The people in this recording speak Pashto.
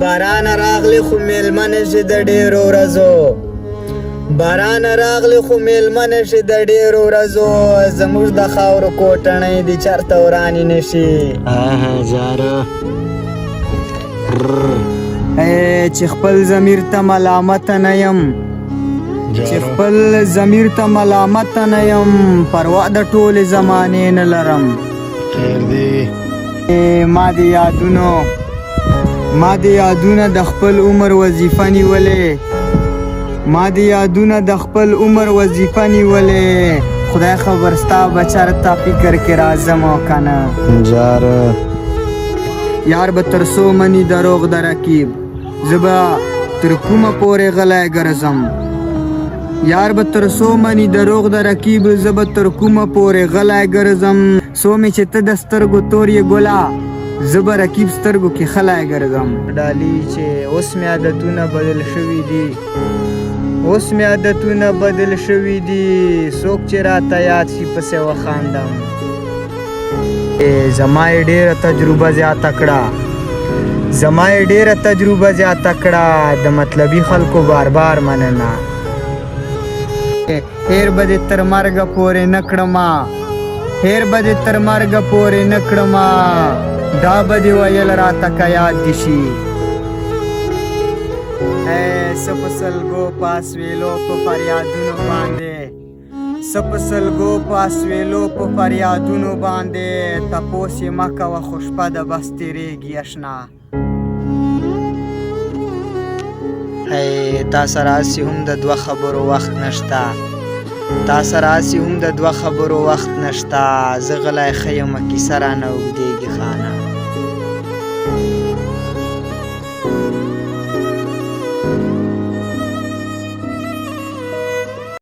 باران راغلی خو میلمه نشي د ډېرو ورځو باران راغلی خو میلمه نشي د ډېرو ورځو زموږ د خاورو کوټنۍ دې چېرته ورانې نشي جاره چې خپل ضمیر ته ملامت نه یم چې خپل ضمیر ته ملامت نه یم پروا د ټولې زمانې نه لرم خیر دی ما د یادونه د خپل عمر وظیفه نیولې خدای خبر ستا به چېرته فکر کې راځم او که نه جاره یار به تر څو مني دروغ د رقیب زه به تر کومه پورې غلی ګرځم یار به تر څو مني دروغ د رقیب زه به تر کومه پورې غلی ګرځم څو مې چې ته د سترګو تور یې ګله زه به رقیب سترګو کې خلی ګرځم ډالي چې اوس مې عادتونه بدل شوي دي څوک چې راته یاد شي پسې وخاندم زما یې ډېره تجربه زیاته کړه د مطلبي خلکو بار بار مننه هیر به دې تر مرګه پورې نه کړمه دا به دې ویل راته که یاد دې شي څه په سلګو په اسویلو په فریادونو باندې تپوس یې مه کوه خو شپه ده بس تېرېږي اشنا تا سره هسې هم د دوه خبرو وخت نشته زه غلی ښه یمه کیسه رانه اوږدېږي خانه